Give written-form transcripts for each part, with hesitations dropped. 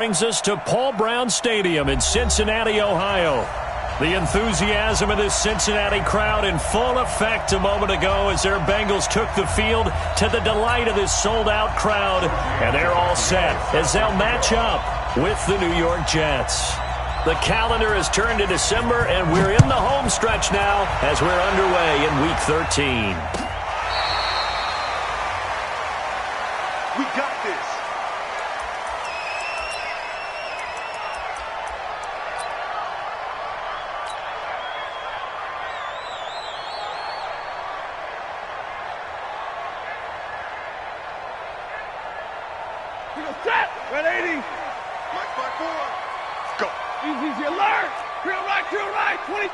Brings us to Paul Brown Stadium in Cincinnati, Ohio. The enthusiasm of this Cincinnati crowd in full effect a moment ago as their Bengals took the field to the delight of this sold-out crowd. And they're all set as they'll match up with the New York Jets. The calendar has turned to December, and we're in the home stretch now as we're underway in Week 13. We got this. We go set. 180. Mike by 4. Go. Easy, alert. Real right, 22.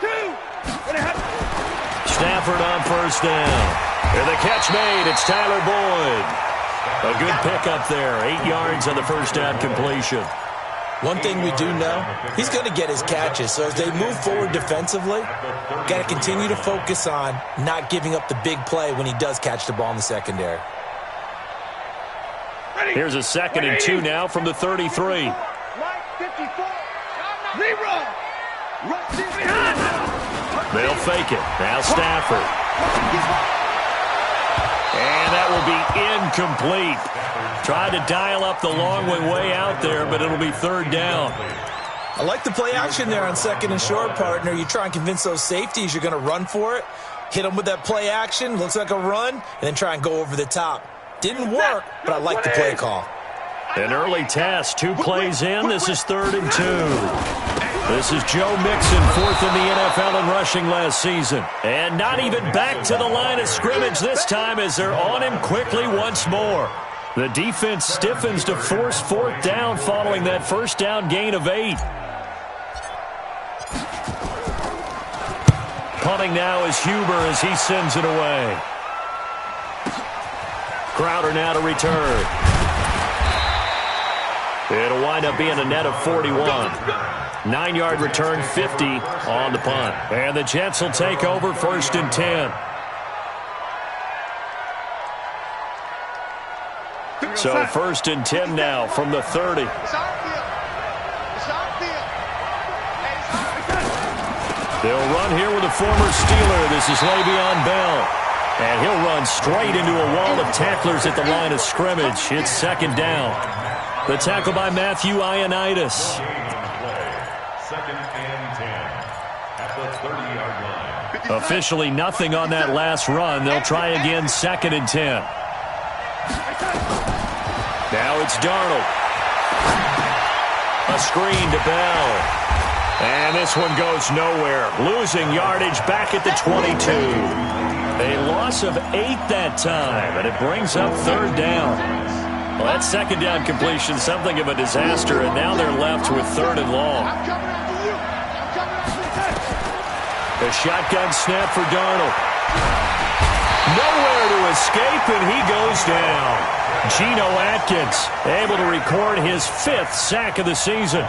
Stafford on first down. And the catch made. It's Tyler Boyd. A good pickup there. 8 yards on the first down completion. One thing we do know, he's going to get his catches. So as they move forward defensively, got to continue to focus on not giving up the big play when he does catch the ball in the secondary. Here's a 2nd and 2 now from the 33. They'll fake it. Now Stafford. And that will be incomplete. Tried to dial up the long way out there, but it'll be 3rd down. I like the play action there on 2nd and short, partner. You try and convince those safeties you're going to run for it. Hit them with that play action. Looks like a run. And then try and go over the top. Didn't work, but I like the play call. An early test. 2 plays in. This is 3rd and 2. This is Joe Mixon, 4th in the NFL in rushing last season. And not even back to the line of scrimmage this time as they're on him quickly once more. The defense stiffens to force 4th down following that first down gain of 8. Punting now is Huber as he sends it away. Crowder now to return. It'll wind up being a net of 41. 9-yard return, 50 on the punt. And the Jets will take over 1st and 10. So 1st and 10 now from the 30. They'll run here with a former Steeler. This is Le'Veon Bell. And he'll run straight into a wall of tacklers at the line of scrimmage. It's 2nd down. The tackle by Matthew Ioannidis. 2nd and 10 at the 30-yard line. Officially nothing on that last run. They'll try again 2nd and 10. Now it's Darnold. A screen to Bell. And this one goes nowhere. Losing yardage back at the 22. A loss of 8 that time, and it brings up 3rd down. Well, that 2nd down completion, something of a disaster, and now they're left with 3rd and long. The shotgun snap for Darnold. Nowhere to escape, and he goes down. Geno Atkins able to record his 5th sack of the season.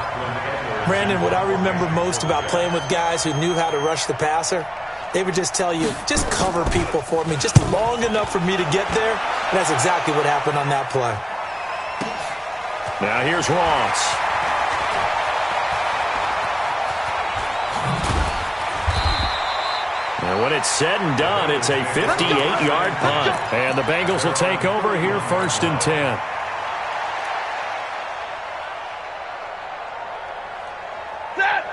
Brandon, what I remember most about playing with guys who knew how to rush the passer, they would just tell you, just cover people for me, just long enough for me to get there. And that's exactly what happened on that play. Now here's Ross. And when it's said and done, it's a 58-yard punt. And the Bengals will take over here 1st and 10.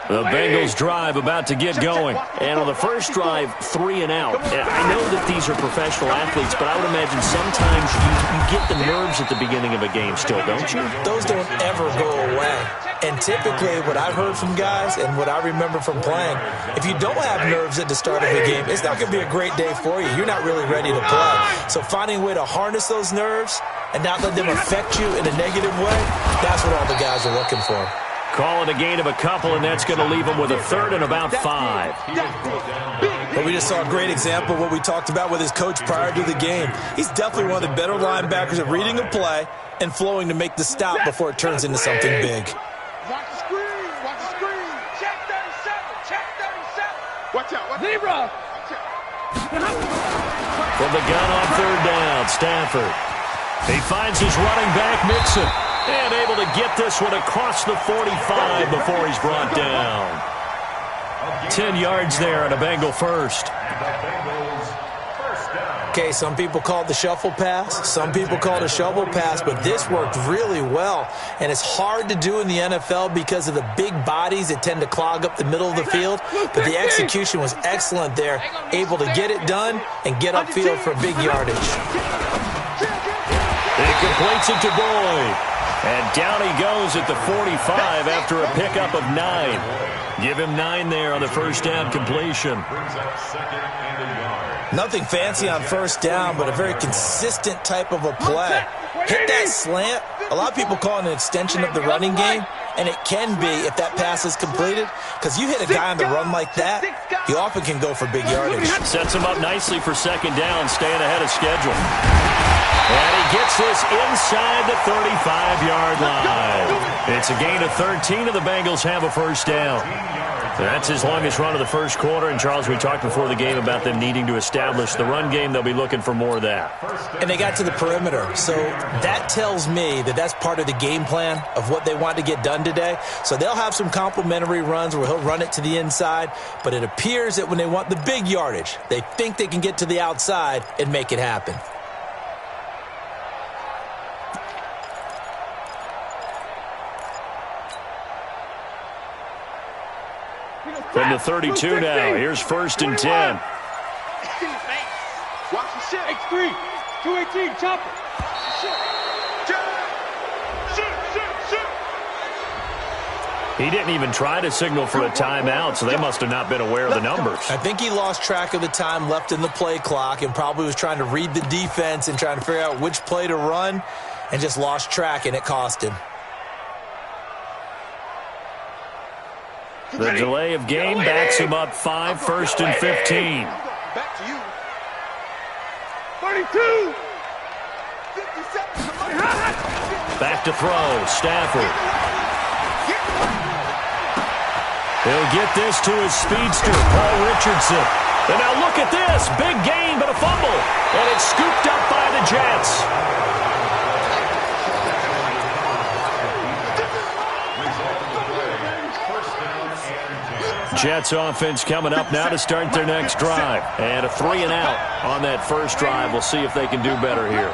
The Bengals drive about to get going. And on the first drive, 3 and out. I know that these are professional athletes, but I would imagine sometimes you get the nerves at the beginning of a game still, don't you? Those don't ever go away. And typically what I've heard from guys and what I remember from playing, if you don't have nerves at the start of a game, it's not going to be a great day for you. You're not really ready to play. So finding a way to harness those nerves and not let them affect you in a negative way, that's what all the guys are looking for. Call it a gain of a couple, and that's going to leave them with a 3rd and about 5. But we just saw a great example of what we talked about with his coach prior to the game. He's definitely one of the better linebackers at reading a play and flowing to make the stop before it turns into something big. Watch the screen. Watch the screen. Check 37. Check 37. Watch out. Zebra. From the gun on 3rd down, Stafford. He finds his running back, Mixon. And able to get this one across the 45 before he's brought down. 10 yards there and a Bengal first. Okay, some people call it the shuffle pass. Some people call it a shovel pass, but this worked really well. And it's hard to do in the NFL because of the big bodies that tend to clog up the middle of the field. But the execution was excellent there, able to get it done and get upfield for big yardage. He completes it to Boyd. And down he goes at the 45 after a pickup of 9. Give him 9 there on the first down completion. Nothing fancy on first down, but a very consistent type of a play. Hit that slant. A lot of people call it an extension of the running game, and it can be if that pass is completed, because you hit a guy on the run like that, he often can go for big yardage. Sets him up nicely for second down, staying ahead of schedule. And he gets this inside the 35-yard line. It's a gain of 13, and the Bengals have a first down. That's his longest run of the first quarter. And, Charles, we talked before the game about them needing to establish the run game. They'll be looking for more of that. And they got to the perimeter. So that tells me that that's part of the game plan of what they want to get done today. So they'll have some complementary runs where he'll run it to the inside. But it appears that when they want the big yardage, they think they can get to the outside and make it happen. From the 32 now, here's first and 10. Watch the shit. X3. 218. Chopper. He didn't even try to signal for a timeout, so they must have not been aware of the numbers. I think he lost track of the time left in the play clock and probably was trying to read the defense and trying to figure out which play to run and just lost track, and it cost him. The delay of game backs him up 5, first and 15. Back to you. 32. 57. Back to throw, Stafford. He'll get this to his speedster, Paul Richardson. And now look at this. Big gain, but a fumble. And it's scooped up by the Jets. Jets offense coming up now to start their next drive. And a 3-and-out on that first drive. We'll see if they can do better here.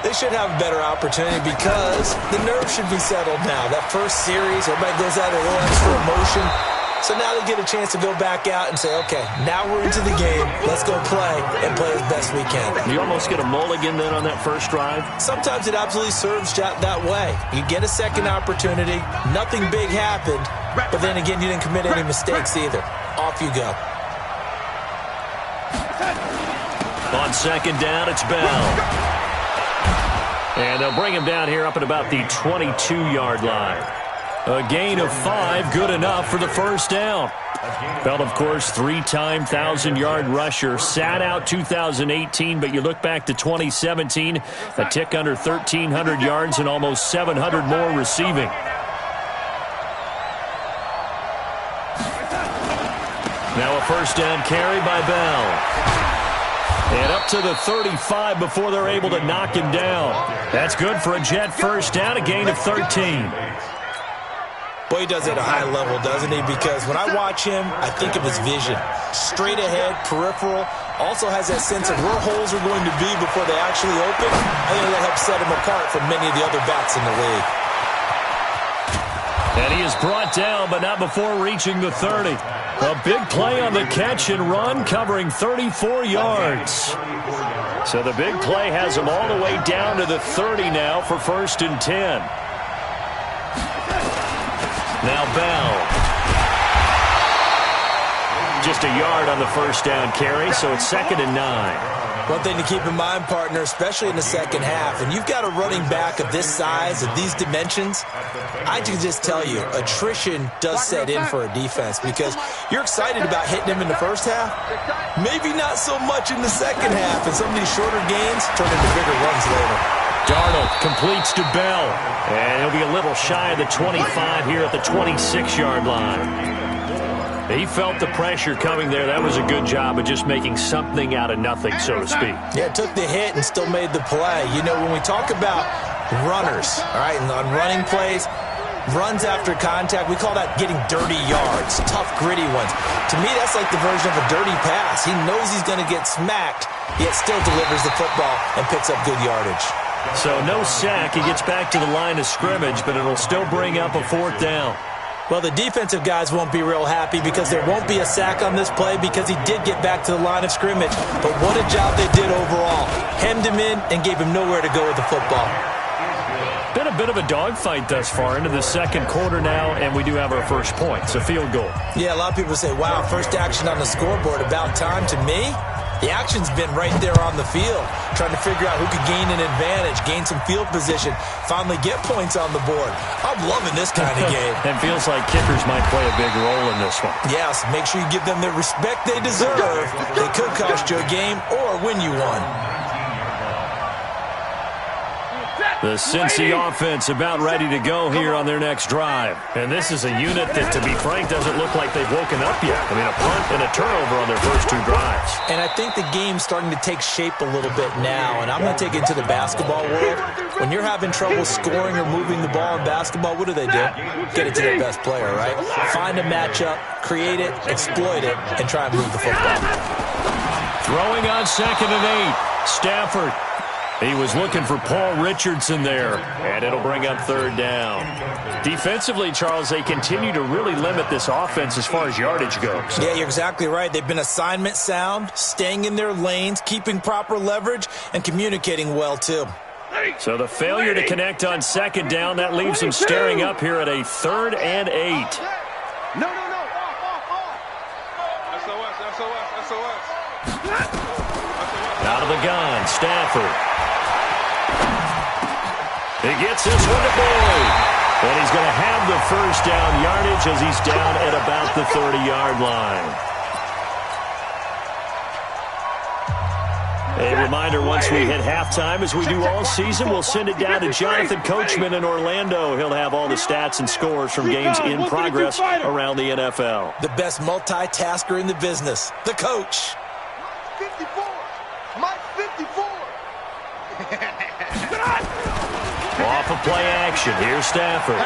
They should have a better opportunity because the nerves should be settled now. That first series, everybody goes out a little extra emotion. So now they get a chance to go back out and say, okay, now we're into the game. Let's go play and play as best we can. You almost get a mulligan then on that first drive? Sometimes it absolutely serves that way. You get a second opportunity. Nothing big happened. But then again, you didn't commit any mistakes either. Off you go. On second down, it's Bell. And they'll bring him down here up at about the 22-yard line. A gain of 5, good enough for the first down. Bell, of course, 3-time 1,000-yard rusher. Sat out 2018, but you look back to 2017, a tick under 1,300 yards and almost 700 more receiving. Now a first down carry by Bell. And up to the 35 before they're able to knock him down. That's good for a Jet first down, a gain of 13. Boy, he does it at a high level, doesn't he? Because when I watch him, I think of his vision. Straight ahead, peripheral. Also has that sense of where holes are going to be before they actually open. I think that helps set him apart from many of the other backs in the league. And he is brought down, but not before reaching the 30. A big play on the catch and run, covering 34 yards. So the big play has him all the way down to the 30 now for first and 10. Now Bell. Just a yard on the first down carry, so it's 2nd and 9. One thing to keep in mind, partner, especially in the second half, and you've got a running back of this size, of these dimensions, I can just tell you, attrition does set in for a defense because you're excited about hitting him in the first half, maybe not so much in the second half, and some of these shorter gains turn into bigger runs later. Darnold completes to Bell, and he'll be a little shy of the 25 here at the 26-yard line. He felt the pressure coming there. That was a good job of just making something out of nothing, so to speak. Yeah, took the hit and still made the play. You know, when we talk about runners, all right, and on running plays, runs after contact, we call that getting dirty yards, tough, gritty ones. To me, that's like the version of a dirty pass. He knows he's going to get smacked, yet still delivers the football and picks up good yardage. So no sack. He gets back to the line of scrimmage, but it'll still bring up a 4th down. Well, the defensive guys won't be real happy because there won't be a sack on this play because he did get back to the line of scrimmage. But what a job they did overall. Hemmed him in and gave him nowhere to go with the football. Been a bit of a dogfight thus far into the second quarter now, and we do have our first point. It's a field goal. Yeah, a lot of people say, wow, first action on the scoreboard, about time. To me, the action's been right there on the field, trying to figure out who could gain an advantage, gain some field position, finally get points on the board. I'm loving this kind of game. It feels like kickers might play a big role in this one. Yes, make sure you give them the respect they deserve. They could cost you a game or win you one. The Cincy offense about ready to go here on their next drive. And this is a unit that, to be frank, doesn't look like they've woken up yet. I mean, a punt and a turnover on their first 2 drives. And I think the game's starting to take shape a little bit now. And I'm going to take it to the basketball world. When you're having trouble scoring or moving the ball in basketball, what do? Get it to their best player, right? Find a matchup, create it, exploit it, and try and move the football. Throwing on 2nd and 8. Stafford. He was looking for Paul Richardson there, and it'll bring up 3rd down. Defensively, Charles, they continue to really limit this offense as far as yardage goes. Yeah, you're exactly right. They've been assignment sound, staying in their lanes, keeping proper leverage, and communicating well, too. So the failure to connect on 2nd down, that leaves them staring up here at a 3rd and 8. No. SOS. Out of the gun, Stafford. He gets this one to Boyd. And he's going to have the first down yardage as he's down at about the 30-yard line. A reminder, once we hit halftime, as we do all season, we'll send it down to Jonathan Coachman in Orlando. He'll have all the stats and scores from games in progress around the NFL. The best multitasker in the business, the coach. 54. Mike 54. Off of play action. Here's Stafford.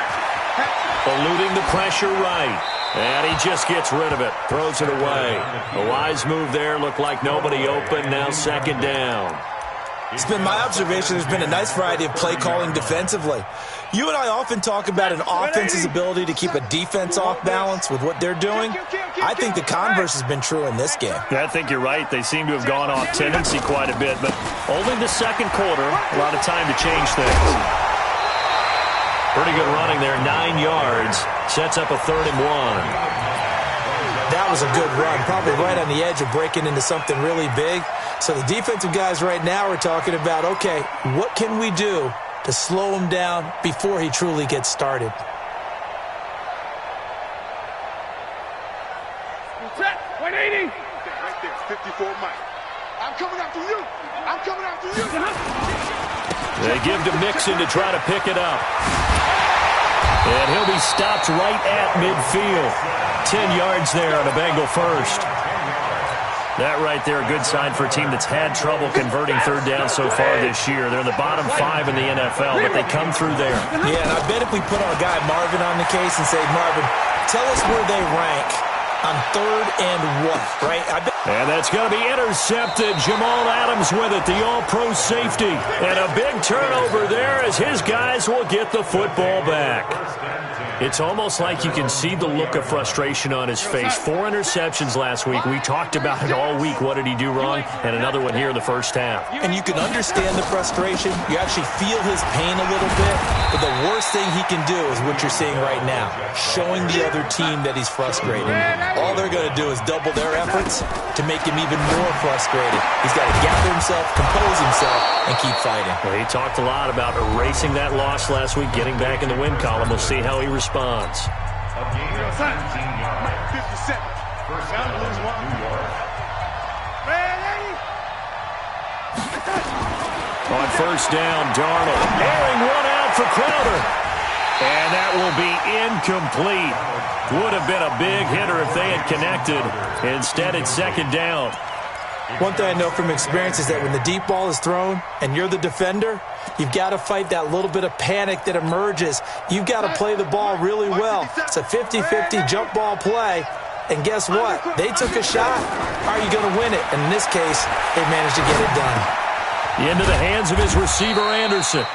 Eluding the pressure right. And he just gets rid of it. Throws it away. A wise move there. Looked like nobody open. Now 2nd down. It's been my observation there's been a nice variety of play calling defensively. You and I often talk about an offense's ability to keep a defense off balance with what they're doing. I think the converse has been true in this game. I think you're right. They seem to have gone off tendency quite a bit, but only the second quarter, a lot of time to change things. Pretty good running there, 9 yards. Sets up a 3rd and 1. That was a good run, probably right on the edge of breaking into something really big. So the defensive guys right now are talking about, okay, what can we do to slow him down before he truly gets started? Set, 180. Right there, 54 Mike. I'm coming after you. I'm coming after you. They give to Mixon to try to pick it up. And he'll be stopped right at midfield. 10 yards there on a Bengal first. That right there, a good sign for a team that's had trouble converting 3rd down so far this year. They're in the bottom 5 in the NFL, but they come through there. Yeah, and I bet if we put our guy Marvin on the case and say, Marvin, tell us where they rank on 3rd and what, right? And that's going to be intercepted. Jamal Adams with it, the all-pro safety. And a big turnover there as his guys will get the football back. It's almost like you can see the look of frustration on his face. 4 interceptions last week. We talked about it all week. What did he do wrong? And another one here in the first half. And you can understand the frustration. You actually feel his pain a little bit. But the worst thing he can do is what you're seeing right now, showing the other team that he's frustrated. All they're going to do is double their efforts to make him even more frustrated. He's got to gather himself, compose himself, and keep fighting. Well, he talked a lot about erasing that loss last week, getting back in the win column. We'll see how he responds. A gain of 17 yards. 57. First down, New York. On first down, Darnold. Airing one out for Crowder. And that will be incomplete. Would have been a big hitter if they had connected. Instead, it's 2nd down. One thing I know from experience is that when the deep ball is thrown and you're the defender, you've got to fight that little bit of panic that emerges. You've got to play the ball really well. It's a 50-50 jump ball play. And guess what? They took a shot. Are you going to win it? And in this case, they managed to get it done. Into the hands of his receiver, Anderson.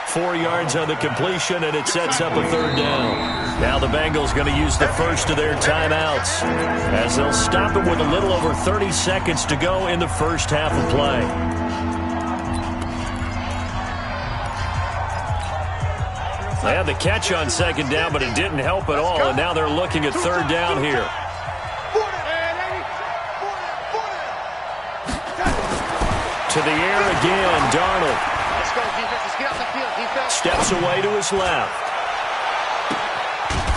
4 yards on the completion, and it sets up a third down. Now the Bengals going to use the first of their timeouts as they'll stop it with a little over 30 seconds to go in the first half of play. They had the catch on second down, but it didn't help at all, and now they're looking at third down here. To the air again, Darnold. Steps away to his left.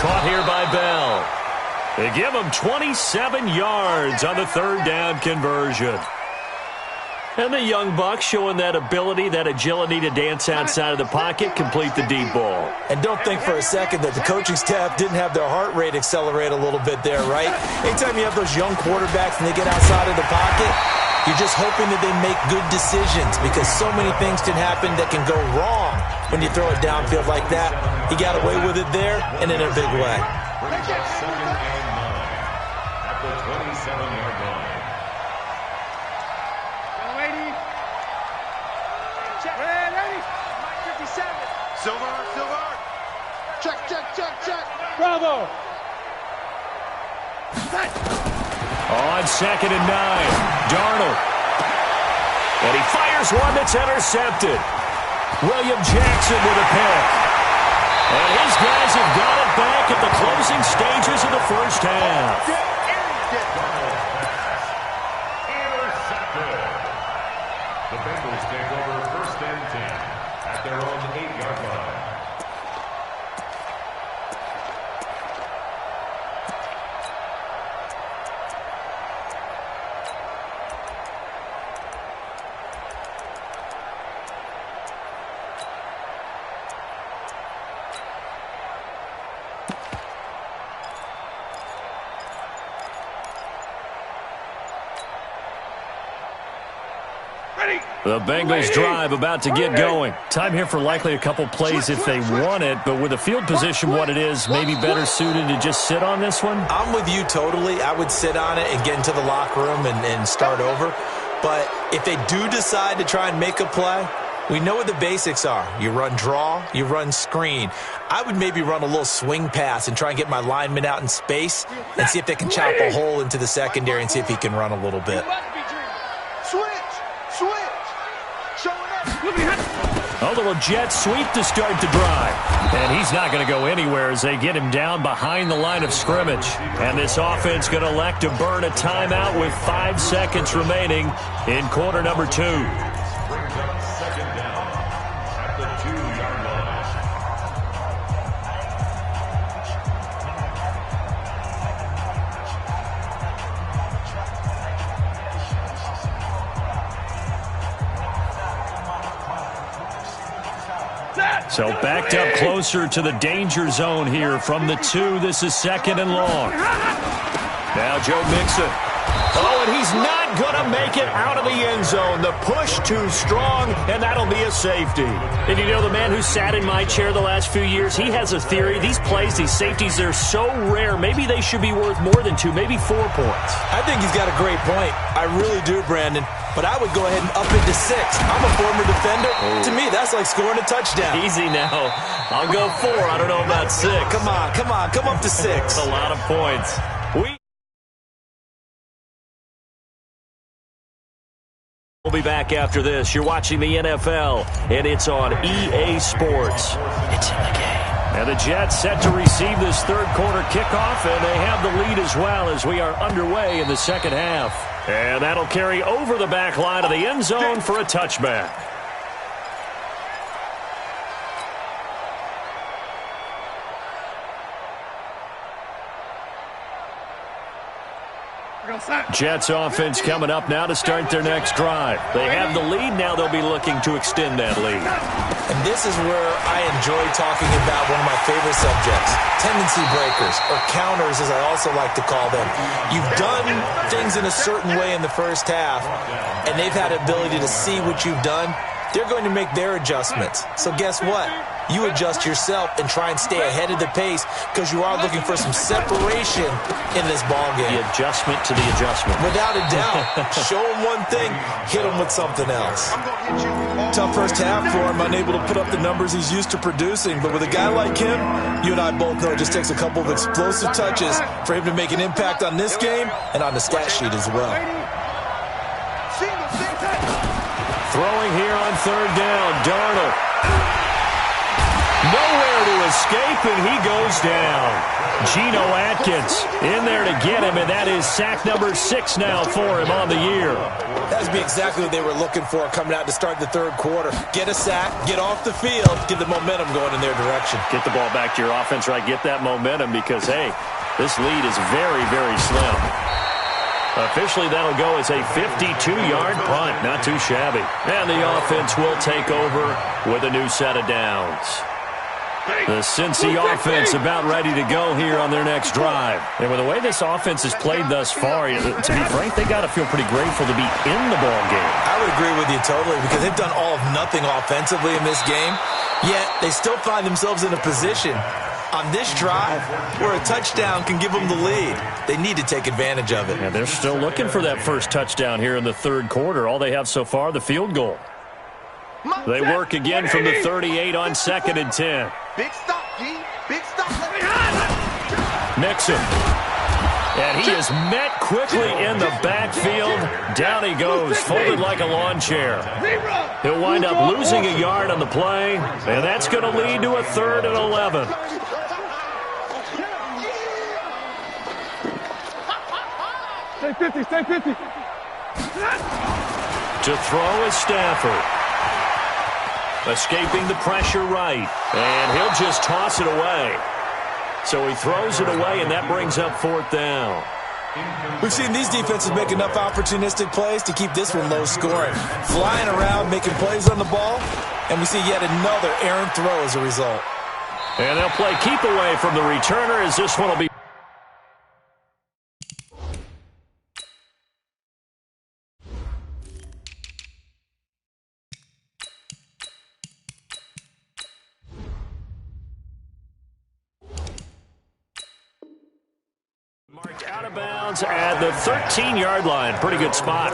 Caught here by Bell. They give him 27 yards on the third down conversion. And the young buck showing that ability, that agility to dance outside of the pocket, complete the deep ball. And don't think for a second that the coaching staff didn't have their heart rate accelerate a little bit there, right? Anytime you have those young quarterbacks and they get outside of the pocket, you're just hoping that they make good decisions because so many things can happen that can go wrong when you throw it downfield like that. He got away with it there and in a big way. Second and 9 at the 27-yard line. Silver. Check. Bravo. On second and 9, Darnold. And he fires one that's intercepted. William Jackson with a pick. And his guys have got it back at the closing stages of the first half. Intercepted. The Bengals take over first and 10 at their own 8-yard line. The Bengals drive about to get going. Time here for likely a couple plays if they want it, but with the field position what it is, maybe better suited to just sit on this one? I'm with you totally. I would sit on it and get into the locker room and start over. But if they do decide to try and make a play, we know what the basics are. You run draw, you run screen. I would maybe run a little swing pass and try and get my lineman out in space and see if they can chop a hole into the secondary and see if he can run a little bit. Switch. A little jet sweep to start the drive. And he's not going to go anywhere as they get him down behind the line of scrimmage. And this offense going to elect to burn a timeout with 5 seconds remaining in quarter number 2. Brings up second down at the 2-yard line. So backed up closer to the danger zone here from the 2. This is second and long. Now Joe Mixon. Oh, and he's not going to make it out of the end zone. The push too strong, and that'll be a safety. And you know, the man who sat in my chair the last few years, he has a theory. These plays, these safeties, they're so rare. Maybe they should be worth more than 2, maybe 4 points. I think he's got a great point. I really do, Brandon. But I would go ahead and up it to 6. I'm a former defender. Oh. To me, that's like scoring a touchdown. Easy now. I'll go 4. I don't know about 6. Come on. Come up to 6. That's a lot of points. We'll be back after this. You're watching the NFL, and it's on EA Sports. It's in the game. And the Jets set to receive this third quarter kickoff, and they have the lead as well as we are underway in the second half. And that'll carry over the back line of the end zone for a touchback. Jets offense coming up now to start their next drive. They have the lead. Now they'll be looking to extend that lead. And this is where I enjoy talking about one of my favorite subjects, tendency breakers, or counters as I also like to call them. You've done things in a certain way in the first half, and they've had the ability to see what you've done. They're going to make their adjustments. So guess what? You adjust yourself and try and stay ahead of the pace because you are looking for some separation in this ballgame. The adjustment to the adjustment. Without a doubt. Show them one thing, hit them with something else. Tough first half for him, unable to put up the numbers he's used to producing. But with a guy like him, you and I both know it just takes a couple of explosive touches for him to make an impact on this game and on the stat sheet as well. Throwing here on third down, Darnold. Nowhere to escape, and he goes down. Geno Atkins in there to get him, and that is sack number 6 now for him on the year. That would be exactly what they were looking for coming out to start the third quarter. Get a sack, get off the field, get the momentum going in their direction. Get the ball back to your offense, right? Get that momentum because, hey, this lead is very, very slim. Officially, that'll go as a 52-yard punt. Not too shabby. And the offense will take over with a new set of downs. The Cincy offense about ready to go here on their next drive. And with the way this offense has played thus far, to be frank, they got to feel pretty grateful to be in the ball game. I would agree with you totally because they've done all of nothing offensively in this game, yet they still find themselves in a position on this drive where a touchdown can give them the lead. They need to take advantage of it. And they're still looking for that first touchdown here in the third quarter. All they have so far, the field goal. They work again from the 38 on 2nd and 10. Big stop, G. Big stop. Mixon. And he is met quickly in the backfield. Down he goes, folded like a lawn chair. He'll wind up losing a yard on the play, and that's going to lead to a 3rd and 11. Stay 50, stay 50. To throw is Stafford. Escaping the pressure right. And he'll just toss it away. So he throws it away, and that brings up 4th down. We've seen these defenses make enough opportunistic plays to keep this one low scoring. Flying around, making plays on the ball, and we see yet another errant throw as a result. And they'll play keep away from the returner as this one will be. Marked out of bounds at the 13-yard line. Pretty good spot.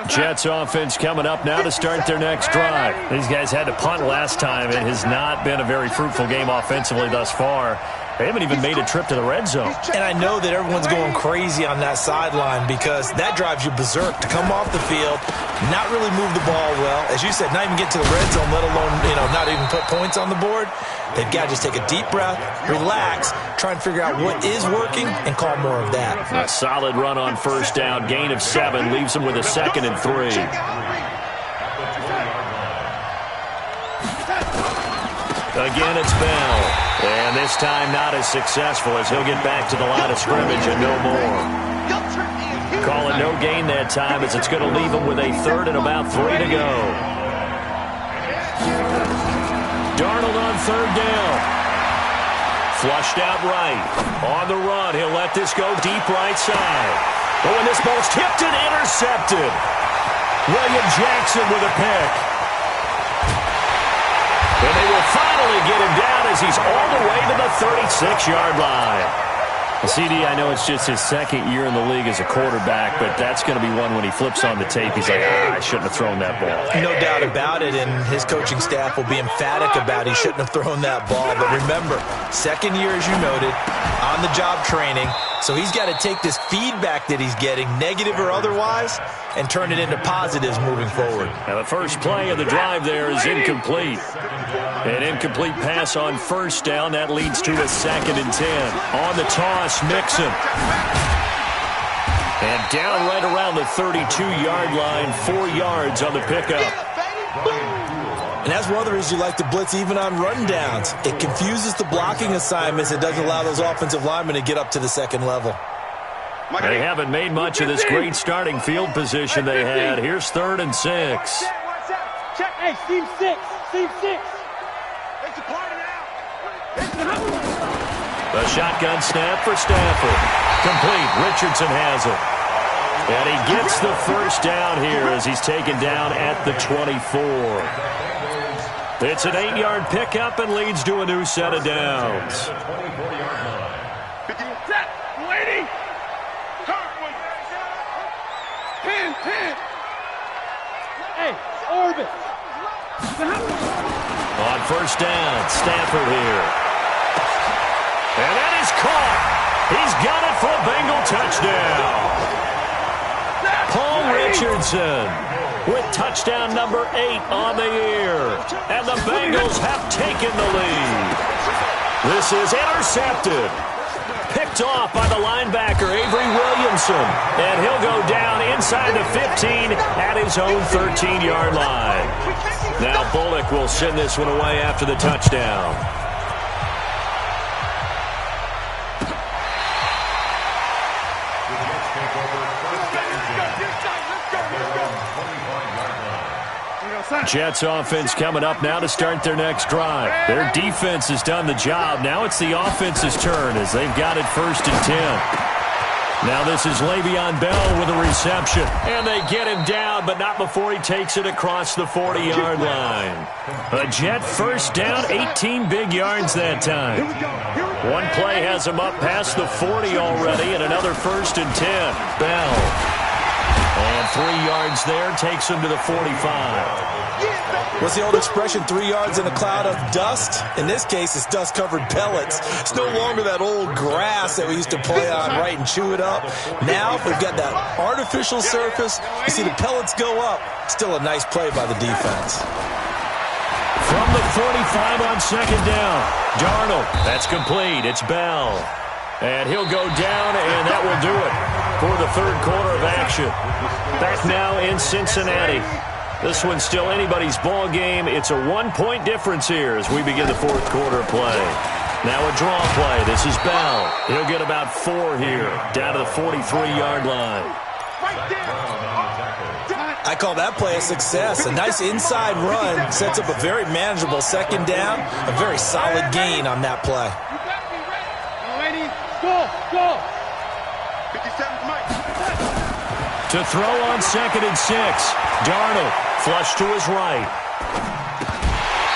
Jets offense coming up now to start their next drive. These guys had to punt last time. It has not been a very fruitful game offensively thus far. They haven't even made a trip to the red zone. And I know that everyone's going crazy on that sideline because that drives you berserk to come off the field, not really move the ball well. As you said, not even get to the red zone, let alone, not even put points on the board. They've got to just take a deep breath, relax, try and figure out what is working, and call more of that. A solid run on first down, gain of 7, leaves them with a 2nd and 3. Again, it's Bell. And this time not as successful as he'll get back to the line of scrimmage and no more. Call it no gain that time as it's going to leave him with a 3rd and about 3 to go. Darnold on 3rd down. Flushed out right. On the run, he'll let this go deep right side. Oh, and this ball's tipped and intercepted. William Jackson with a pick. And they will finally get him down as he's all the way to the 36-yard line. CD, I know it's just his 2nd year in the league as a quarterback, but that's going to be one when he flips on the tape. He's like, I shouldn't have thrown that ball. No doubt about it, and his coaching staff will be emphatic about he shouldn't have thrown that ball. But remember, 2nd year, as you noted, on-the-job training. So he's got to take this feedback that he's getting, negative or otherwise, and turn it into positives moving forward. Now the first play of the drive there is incomplete. An incomplete pass on first down. That leads to a 2nd and 10. On the toss, Mixon. And down right around the 32-yard line, 4 yards on the pickup. And that's one of the reasons you like to blitz even on rundowns. It confuses the blocking assignments. It doesn't allow those offensive linemen to get up to the 2nd level. They haven't made much of this great starting field position they had. Here's 3rd and 6. Check. Hey, Steve 6. Steve 6. The shotgun snap for Stafford. Complete. Richardson has it. And he gets the first down here as he's taken down at the 24. It's an 8-yard pickup and leads to a new set of downs. Lady. Pin. Hey, orbit. On first down, Stafford here. And that is caught. He's got it for a Bengal touchdown. Paul Richardson with touchdown number 8 on the year. And the Bengals have taken the lead. This is intercepted. Picked off by the linebacker, Avery Williamson. And he'll go down inside the 15 at his own 13-yard line. Now Bullock will send this one away after the touchdown. Jets offense coming up now to start their next drive. Their defense has done the job. Now it's the offense's turn as they've got it 1st and 10. Now this is Le'Veon Bell with a reception. And they get him down, but not before he takes it across the 40-yard line. A Jet first down, 18 big yards that time. One play has him up past the 40 already, and another 1st and 10. Bell. And 3 yards there takes him to the 45. What's the old expression, 3 yards in a cloud of dust? In this case, it's dust-covered pellets. It's no longer that old grass that we used to play on, right, and chew it up. Now we've got that artificial surface. You see the pellets go up. Still a nice play by the defense. From the 45 on 2nd down, Darnold. That's complete. It's Bell. And he'll go down, and that will do it for the 3rd quarter of action. Back now in Cincinnati. This one's still anybody's ball game. It's a 1-point difference here as we begin the 4th quarter play. Now a draw play. This is Bell. He'll get about 4 here, down to the 43-yard line. I call that play a success. A nice inside run sets up a very manageable 2nd down. A very solid gain on that play. Go. 57's Mike. To throw on 2nd and 6. Darnold, flush to his right.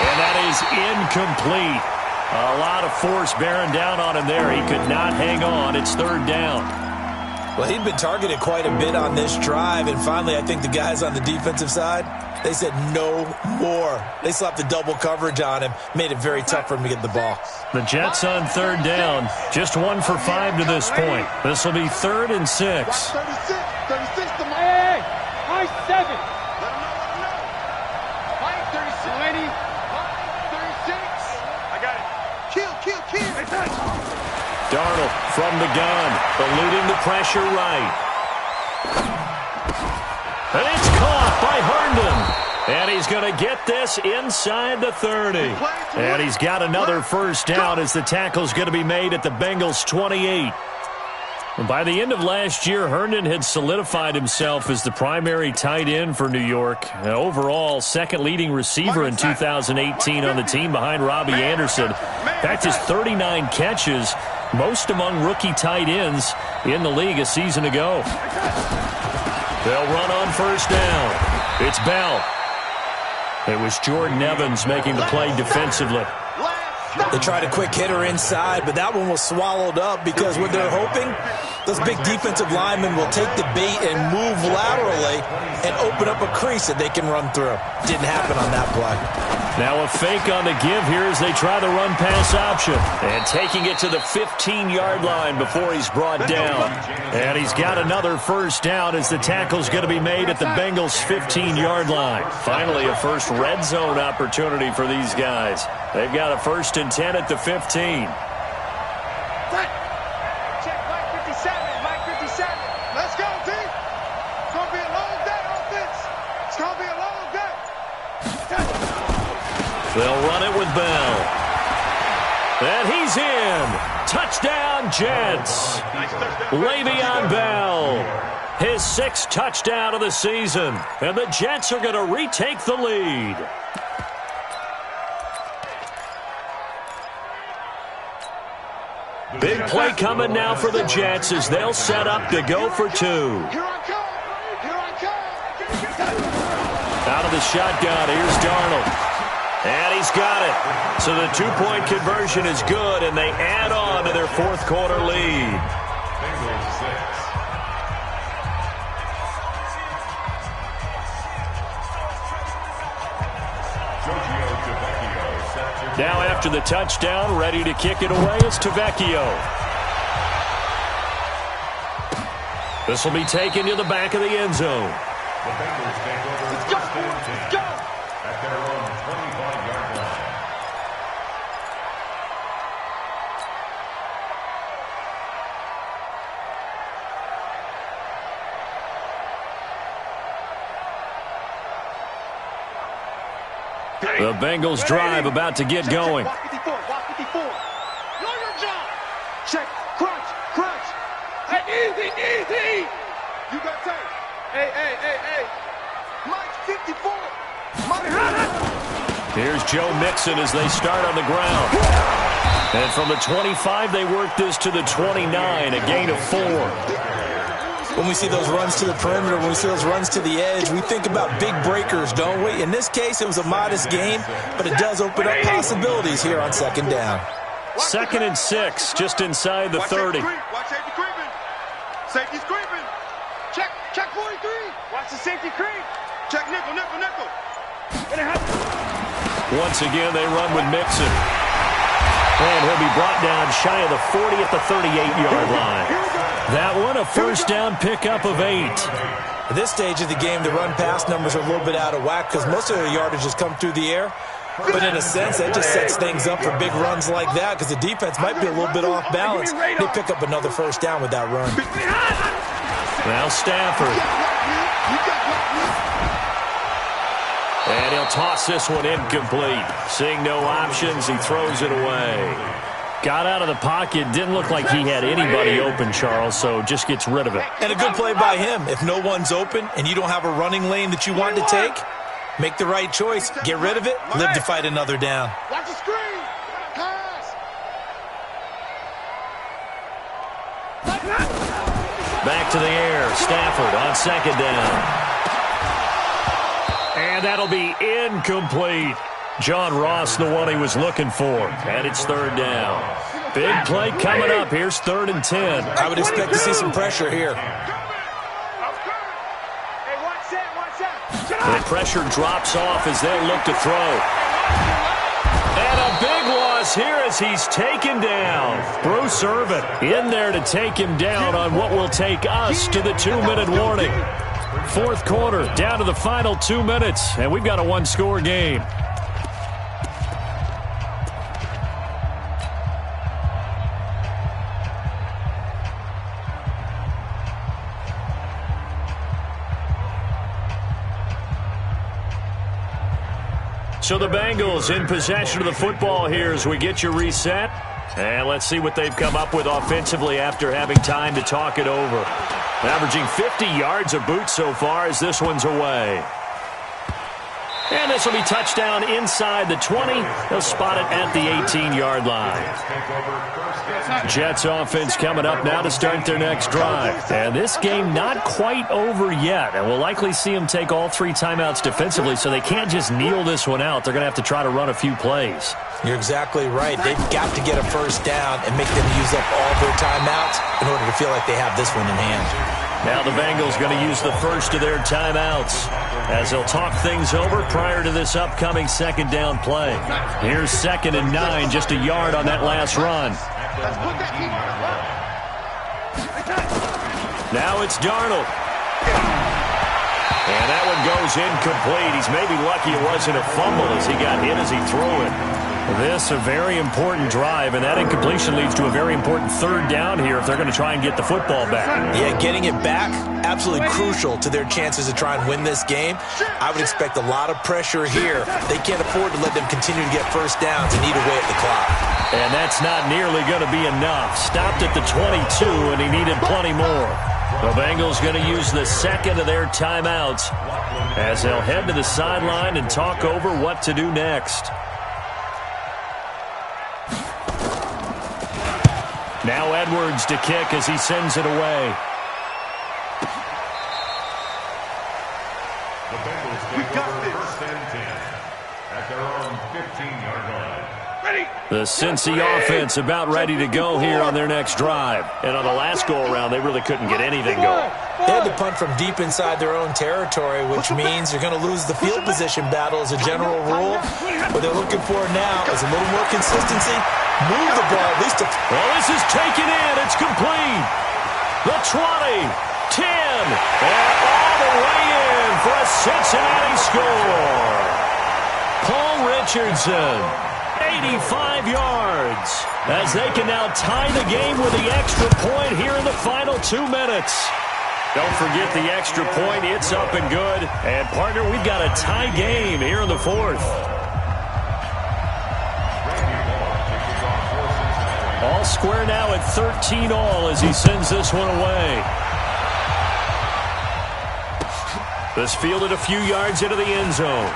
And that is incomplete. A lot of force bearing down on him there. He could not hang on. It's 3rd down. Well, he'd been targeted quite a bit on this drive, and finally I think the guys on the defensive side, they said no more. They slapped the double coverage on him, made it very tough for him to get the ball. The Jets on 3rd down, just 1 for 5 to this point. This will be 3rd and 6. 36 to Mike. Hey, high 7. Let him know. Mike, 36. Lady. 36. I got it. Kill. Darnold from the gun, eluding the pressure right. And it's caught by Herndon. And he's going to get this inside the 30. And he's got another first down as the tackle's going to be made at the Bengals' 28. And by the end of last year, Herndon had solidified himself as the primary tight end for New York. Overall, 2nd leading receiver in 2018 on the team behind Robbie Anderson. In fact, his 39 catches, most among rookie tight ends in the league a season ago. They'll run on first down. It's Bell. It was Jordan Evans making the play defensively. They tried a quick hitter inside, but that one was swallowed up because what they're hoping, those big defensive linemen will take the bait and move laterally and open up a crease that they can run through. Didn't happen on that play. Now a fake on the give here as they try the run-pass option. And taking it to the 15-yard line before he's brought down. And he's got another first down as the tackle's going to be made at the Bengals' 15-yard line. Finally, a first red zone opportunity for these guys. They've got a 1st and 10 at the 15. Check Mike 57. Mike 57. Let's go, team. It's going to be a long day, offense. It's going to be a long day. They'll run it with Bell. And he He's in. Touchdown, Jets. Le'Veon Bell, his 6th touchdown of the season. And the Jets are going to retake the lead. Big play coming now for the Jets as they'll set up to go for 2. Here I come. Here I come. Out of the shotgun, here's Darnold. And he's got it. So the 2-point conversion is good, and they add on to their 4th quarter lead. Bengals 6. Now after the touchdown, ready to kick it away is Tavecchio. This will be taken to the back of the end zone. The Bengals take over first and 10 at their own 25-yard line. The Bengals drive about to get going. Walk 54. Walk 54. Know your job. Check. Crunch. Crunch. Hey, easy. You got tape. Hey. Mike 54. Mike. Here's Joe Mixon as they start on the ground. And from the 25, they work this to the 29, a gain of 4. When we see those runs to the perimeter, when we see those runs to the edge, we think about big breakers, don't we? In this case, it was a modest gain, but it does open up possibilities here on 2nd down. 2nd and 6, just inside the 30. Watch safety creeping. Safety's creeping. Check 43. Watch the safety creep. Check nickel. Once again, they run with Mixon. And he'll be brought down shy of the 40 at the 38-yard line. That one, a first down pickup of 8. At this stage of the game, the run-pass numbers are a little bit out of whack because most of their yardage has come through the air. But in a sense, that just sets things up for big runs like that because the defense might be a little bit off balance. They pick up another first down with that run. Now Stafford. And he'll toss this one incomplete. Seeing no options, he throws it away. Got out of the pocket. Didn't look like he had anybody open, Charles, so just gets rid of it. And a good play by him. If no one's open and you don't have a running lane that you want to take, make the right choice. Get rid of it. Live to fight another down. Watch the screen. Pass. Back to the air. Stafford on 2nd down. And that'll be incomplete. John Ross, the one he was looking for. And it's 3rd down. Big play coming up. Here's 3rd and 10. I would expect to see some pressure here. The pressure drops off as they'll look to throw. And a big loss here as he's taken down. Bruce Irvin in there to take him down on what will take us to the 2-minute warning. 4th quarter, down to the final 2 minutes, and we've got a 1-score game. So the Bengals in possession of the football here as we get you reset. And let's see what they've come up with offensively after having time to talk it over. Averaging 50 yards a boot so far as this one's away. And this will be touchdown inside the 20. They'll spot it at the 18-yard line. Jets offense coming up now to start their next drive. And this game not quite over yet. And we'll likely see them take all 3 timeouts defensively, so they can't just kneel this one out. They're going to have to try to run a few plays. You're exactly right. They've got to get a first down and make them use up all their timeouts in order to feel like they have this one in hand. Now the Bengals going to use the first of their timeouts as they'll talk things over prior to this upcoming 2nd down play. Here's 2nd and 9, just a yard on that last run. Now it's Darnold. And that one goes incomplete. He's maybe lucky it wasn't a fumble as he got hit as he threw it. This a very important drive, and that incompletion leads to a very important third down here if they're going to try and get the football back. Yeah, getting it back, absolutely crucial to their chances to try and win this game. I would expect a lot of pressure here. They can't afford to let them continue to get first downs and eat away at the clock. And that's not nearly going to be enough. Stopped at the 22, and he needed plenty more. The Bengals going to use the second of their timeouts as they'll head to the sideline and talk over what to do next. Now Edwards to kick as he sends it away. The Bengals take over first and 10 at their own 15-yard line. The Cincy offense about ready to go here on their next drive. And on the last go-around, they really couldn't get anything going. They had to punt from deep inside their own territory, which means you're going to lose the field position battle as a general rule. What they're looking for now is a little more consistency. Move the ball at least. Well, this is taken in. It's complete. The 20, 10, and all the way in for a Cincinnati score. Paul Richardson, 85 yards, as they can now tie the game with the extra point here in the final 2 minutes. Don't forget the extra point. It's up and good. And, partner, we've got a tie game here in the fourth. All square now at 13 all as he sends this one away. This fielded a few yards into the end zone.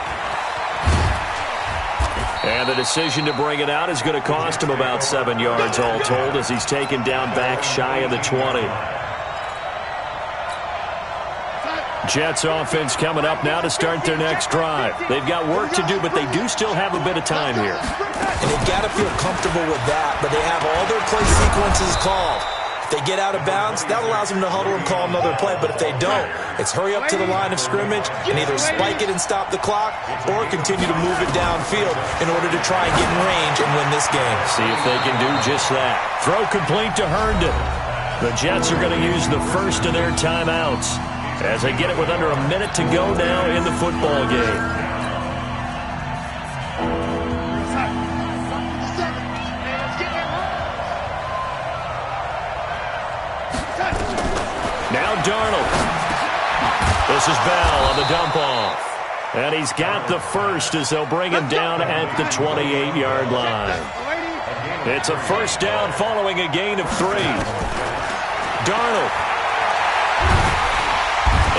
And the decision to bring it out is going to cost him about 7 yards all told as he's taken down back shy of the 20. Jets offense coming up now to start their next drive. They've got work to do, but they do still have a bit of time here. And they've got to feel comfortable with that, but they have all their play sequences called. If they get out of bounds, that allows them to huddle and call another play. But if they don't, it's hurry up to the line of scrimmage and either spike it and stop the clock or continue to move it downfield in order to try and get in range and win this game. See if they can do just that. Throw complete to Herndon. The Jets are going to use the first of their timeouts as they get it with under a minute to go now in the football game. Now Darnold. This is Bell on the dump off. And he's got the first as they'll bring him down at the 28-yard line. It's a first down following a gain of 3. Darnold.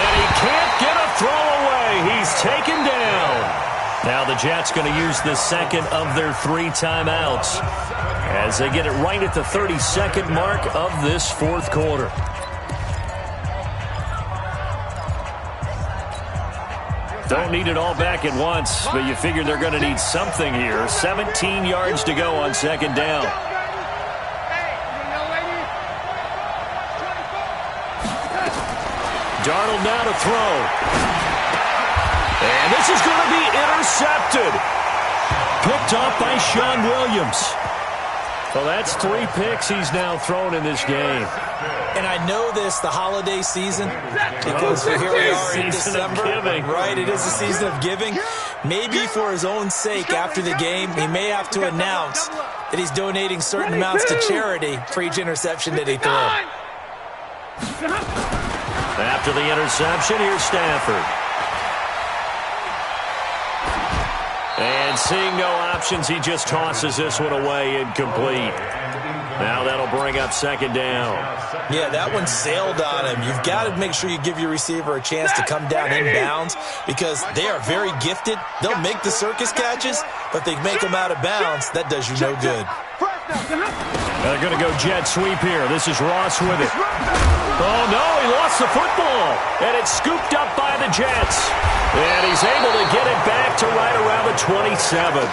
And he can't get a throw away. He's taken down. Now the Jets going to use the second of their 3 timeouts as they get it right at the 32nd mark of this fourth quarter. Don't need it all back at once, but you figure they're going to need something here. 17 yards to go on second down. Darnold now to throw. And this is going to be intercepted. Picked off by Sean Williams. Well, that's 3 picks he's now thrown in this game. And I know this, the holiday season, because here we are in December, right? It is the season of giving. Maybe for his own sake, after the game, he may have to announce that he's donating certain amounts to charity for each interception that he threw. After the interception, here's Stafford. And seeing no options, he just tosses this one away incomplete. Now that'll bring up second down. Yeah, that one sailed on him. You've got to make sure you give your receiver a chance to come down inbounds because they are very gifted. They'll make the circus catches, but they make them out of bounds. That does you no good. They're going to go jet sweep here. This is Ross with it. Oh, no, he lost the football. And it's scooped up by the Jets. And he's able to get it back to right around the 27.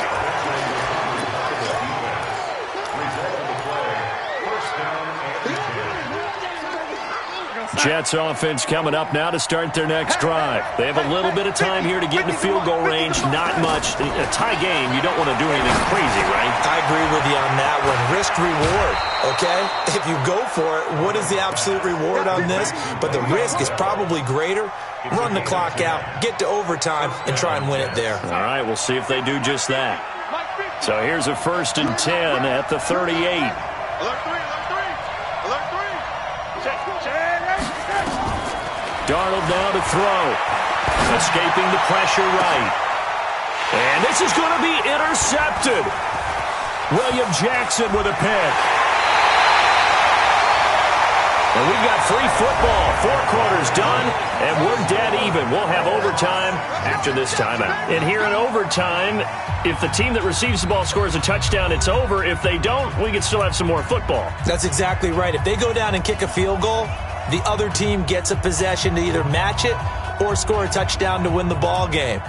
Jets offense coming up now to start their next drive. They have a little bit of time here to get into field goal range. Not much. A tie game, you don't want to do anything crazy, right? I agree with you on that one. Risk-reward, okay? If you go for it, what is the absolute reward on this? But the risk is probably greater. Run the clock out, get to overtime, and try and win it there. All right, we'll see if they do just that. So here's a 1st and 10 at the 38. Alert 3, alert 3. Alert 3. Check. Darnold now to throw. Escaping the pressure right. And this is going to be intercepted. William Jackson with a pick. And we've got free football. 4 quarters done, and we're dead even. We'll have overtime after this timeout. And here in overtime, if the team that receives the ball scores a touchdown, it's over. If they don't, we can still have some more football. That's exactly right. If they go down and kick a field goal, the other team gets a possession to either match it or score a touchdown to win the ball game.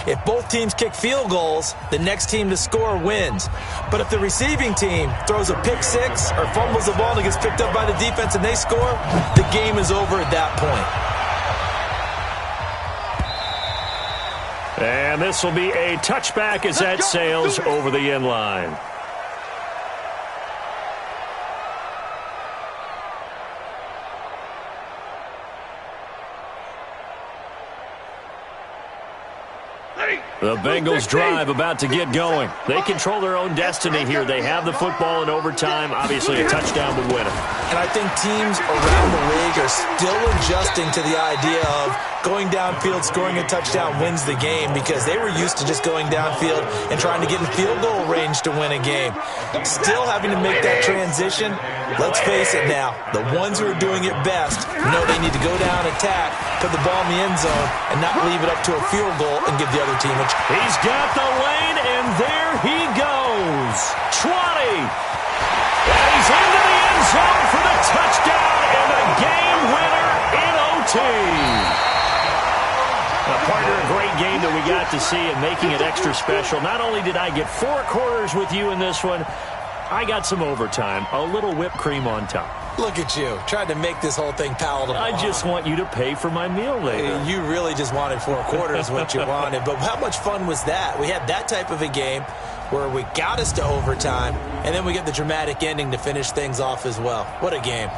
If both teams kick field goals, the next team to score wins. But if the receiving team throws a pick six or fumbles the ball and it gets picked up by the defense and they score, the game is over at that point. And this will be a touchback as that sails over the end line. The Bengals drive about to get going. They control their own destiny here. They have the football in overtime. Obviously, a touchdown would win it. And I think teams around the league are still adjusting to the idea of going downfield, scoring a touchdown wins the game, because they were used to just going downfield and trying to get in field goal range to win a game. Still having to make that transition. Let's face it now, the ones who are doing it best know they need to go down, attack, put the ball in the end zone, and not leave it up to a field goal and give the other team a chance. He's got the lane, and there he goes. 20. And he's into the end zone for the touchdown and the game winner in OT. Now, partner, a great game that we got to see and making it extra special. Not only did I get 4 quarters with you in this one, I got some overtime, a little whipped cream on top. Look at you, trying to make this whole thing palatable. I just want you to pay for my meal later. You really just wanted 4 quarters what you wanted. But how much fun was that? We had that type of a game where we got us to overtime, and then we get the dramatic ending to finish things off as well. What a game.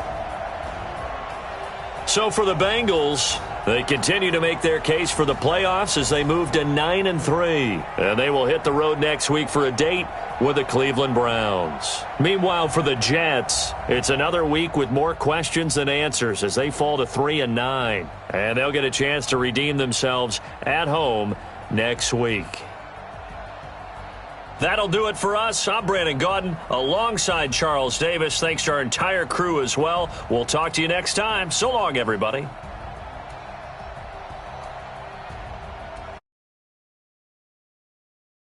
So for the Bengals, they continue to make their case for the playoffs as they move to 9-3. And they will hit the road next week for a date with the Cleveland Browns. Meanwhile, for the Jets, it's another week with more questions than answers as they fall to 3-9. And they'll get a chance to redeem themselves at home next week. That'll do it for us. I'm Brandon Gaudin alongside Charles Davis. Thanks to our entire crew as well. We'll talk to you next time. So long, everybody.